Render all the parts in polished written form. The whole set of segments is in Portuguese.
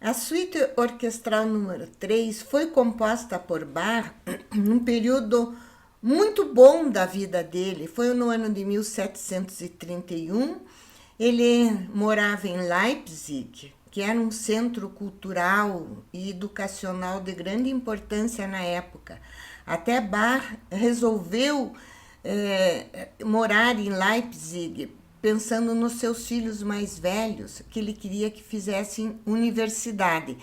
A suíte orquestral número 3 foi composta por Bach num período muito bom da vida dele. Foi no ano de 1731. Ele morava em Leipzig, que era um centro cultural e educacional de grande importância na época. Até Bach resolveu morar em Leipzig, pensando nos seus filhos mais velhos, que ele queria que fizessem universidade.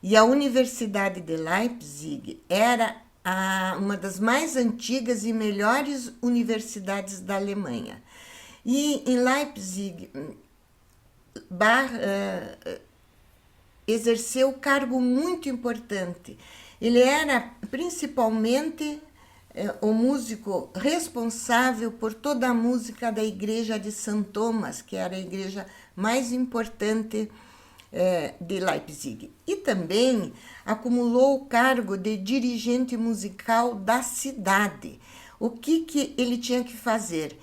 E a Universidade de Leipzig era uma das mais antigas e melhores universidades da Alemanha. E em Leipzig, Bach exerceu um cargo muito importante. Ele era principalmente o músico responsável por toda a música da igreja de São Thomas, que era a igreja mais importante de Leipzig. E também acumulou o cargo de dirigente musical da cidade. O que ele tinha que fazer?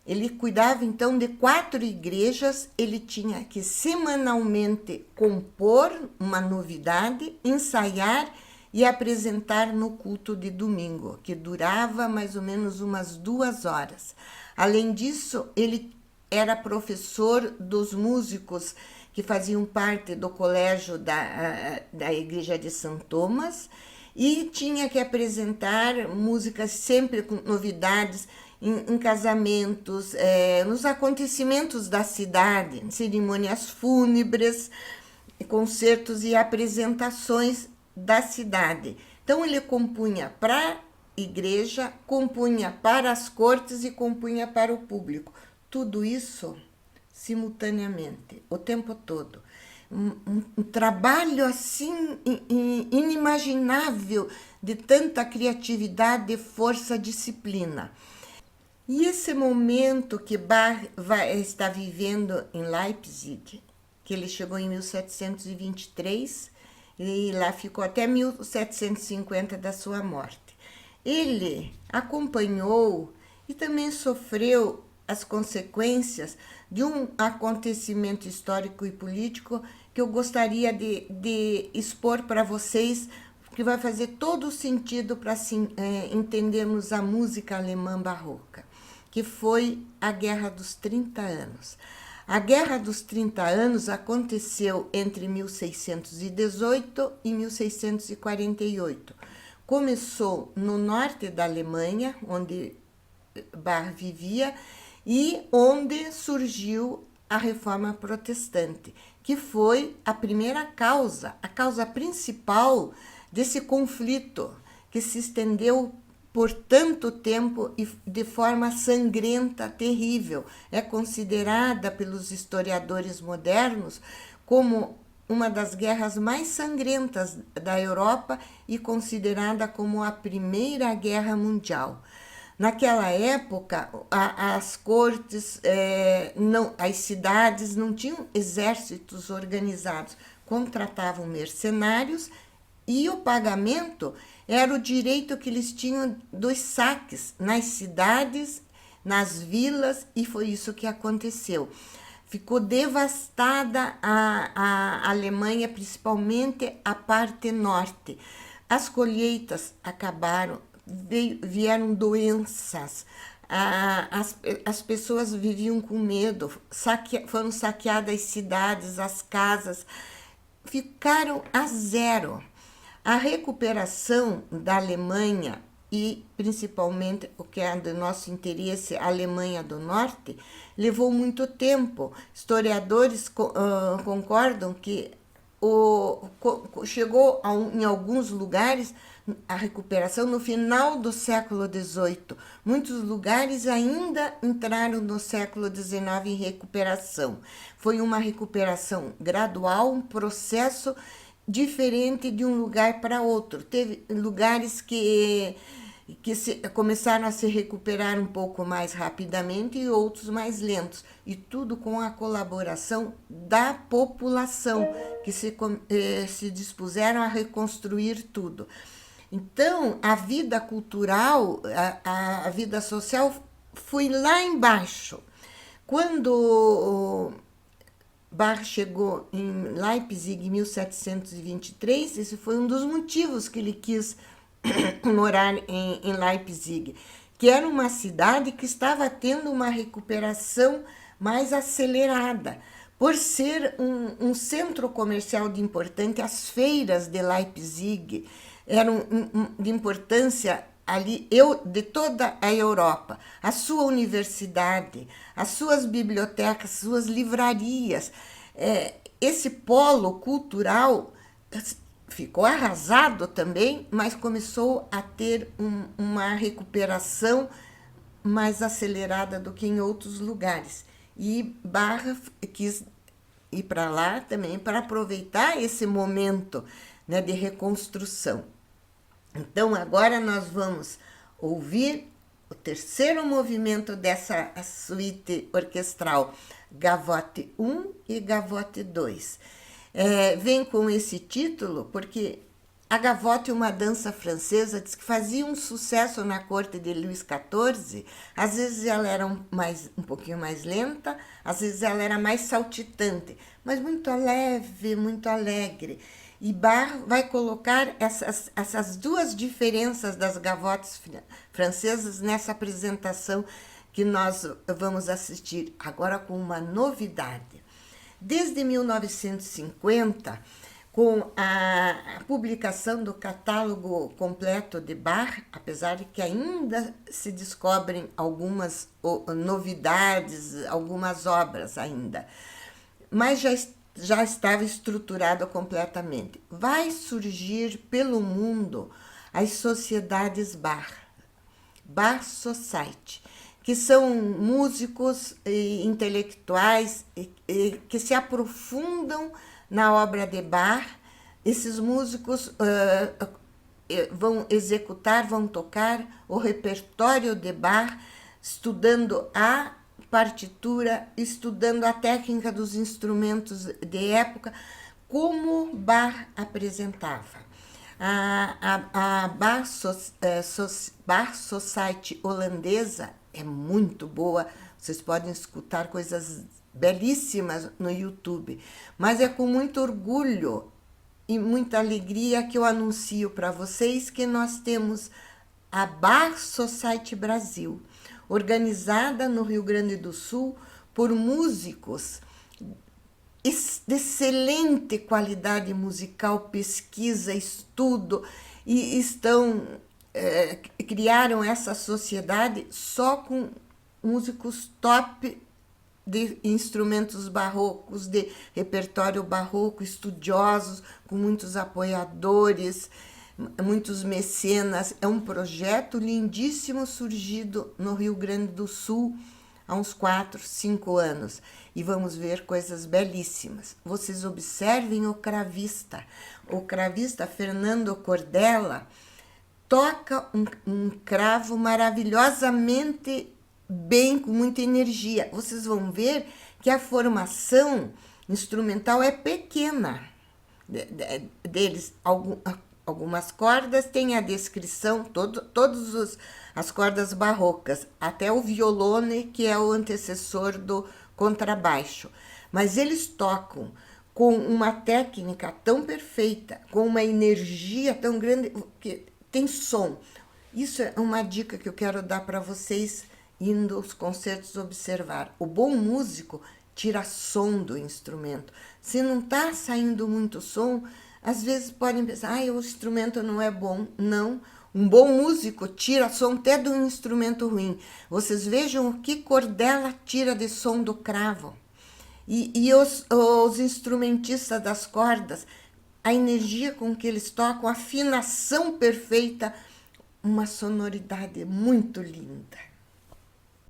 Ele cuidava então de 4 igrejas, ele tinha que semanalmente compor uma novidade, ensaiar e apresentar no culto de domingo, que durava mais ou menos umas 2 horas. Além disso, ele era professor dos músicos que faziam parte do colégio da igreja de São Thomas e tinha que apresentar músicas sempre com novidades em casamentos, nos acontecimentos da cidade, em cerimônias fúnebres, concertos e apresentações da cidade. Então ele compunha para a igreja, compunha para as cortes e compunha para o público. Tudo isso simultaneamente, o tempo todo. Um trabalho assim inimaginável de tanta criatividade, força, disciplina. E esse momento que Bach está vivendo em Leipzig, que ele chegou em 1723 e lá ficou até 1750 da sua morte. Ele acompanhou e também sofreu as consequências de um acontecimento histórico e político que eu gostaria de expor para vocês, que vai fazer todo o sentido para assim, entendermos a música alemã barroca, que foi a Guerra dos 30 Anos. A Guerra dos 30 Anos aconteceu entre 1618 e 1648. Começou no norte da Alemanha, onde Bach vivia, e onde surgiu a Reforma Protestante, que foi a primeira causa, a causa principal desse conflito que se estendeu por tanto tempo e de forma sangrenta, terrível. É considerada pelos historiadores modernos como uma das guerras mais sangrentas da Europa e considerada como a Primeira Guerra Mundial. Naquela época, as cortes, as cidades não tinham exércitos organizados, contratavam mercenários e o pagamento era o direito que eles tinham dos saques nas cidades, nas vilas, e foi isso que aconteceu. Ficou devastada a Alemanha, principalmente a parte norte. As colheitas acabaram, vieram doenças, as pessoas viviam com medo, foram saqueadas as cidades, as casas, ficaram a zero. A recuperação da Alemanha e principalmente o que é do nosso interesse, a Alemanha do Norte, levou muito tempo. Historiadores concordam que chegou em alguns lugares a recuperação no final do século XVIII. Muitos lugares ainda entraram no século XIX em recuperação. Foi uma recuperação gradual, um processo diferente de um lugar para outro. Teve lugares que começaram a se recuperar um pouco mais rapidamente e outros mais lentos. E tudo com a colaboração da população, que se dispuseram a reconstruir tudo. Então, a vida cultural, a vida social foi lá embaixo. Quando Bach chegou em Leipzig em 1723, esse foi um dos motivos que ele quis morar em Leipzig, que era uma cidade que estava tendo uma recuperação mais acelerada, por ser um centro comercial de importante. As feiras de Leipzig eram de importância ali, de toda a Europa, a sua universidade, as suas bibliotecas, suas livrarias. Esse polo cultural ficou arrasado também, mas começou a ter uma recuperação mais acelerada do que em outros lugares. E Bach quis ir para lá também para aproveitar esse momento, né, de reconstrução. Então, agora nós vamos ouvir o terceiro movimento dessa suíte orquestral, Gavotte 1 e Gavotte 2. Vem com esse título porque a gavotte, uma dança francesa, diz que fazia um sucesso na corte de Luís XIV. Às vezes ela era um pouquinho mais lenta, às vezes ela era mais saltitante, mas muito leve, muito alegre. E Bach vai colocar essas duas diferenças das gavottes francesas nessa apresentação que nós vamos assistir agora com uma novidade. Desde 1950, com a publicação do catálogo completo de Bach, apesar de que ainda se descobrem algumas novidades, algumas obras ainda, mas já estava estruturado completamente. Vai surgir pelo mundo as sociedades Bach, Bach Society, que são músicos e intelectuais que se aprofundam na obra de Bach. Esses músicos vão executar, vão tocar o repertório de Bach, estudando a partitura, estudando a técnica dos instrumentos de época, como Bach apresentava. A Bach Society holandesa é muito boa, vocês podem escutar coisas belíssimas no YouTube, mas é com muito orgulho e muita alegria que eu anuncio para vocês que nós temos a Bach Society Brasil, organizada no Rio Grande do Sul por músicos de excelente qualidade musical, pesquisa, estudo, e criaram essa sociedade só com músicos top de instrumentos barrocos, de repertório barroco, estudiosos, com muitos apoiadores, muitos mecenas. É um projeto lindíssimo surgido no Rio Grande do Sul há uns 4, 5 anos. E vamos ver coisas belíssimas. Vocês observem o cravista. O cravista Fernando Cordella toca um cravo maravilhosamente bem, com muita energia. Vocês vão ver que a formação instrumental é pequena deles. Algumas cordas têm a descrição, todas as cordas barrocas, até o violone, que é o antecessor do contrabaixo. Mas eles tocam com uma técnica tão perfeita, com uma energia tão grande, que tem som. Isso é uma dica que eu quero dar para vocês indo aos concertos observar. O bom músico tira som do instrumento. Se não está saindo muito som, às vezes podem pensar, o instrumento não é bom. Não, um bom músico tira som até de um instrumento ruim. Vocês vejam o que Cordella tira de som do cravo. E os instrumentistas das cordas, a energia com que eles tocam, a afinação perfeita, uma sonoridade muito linda.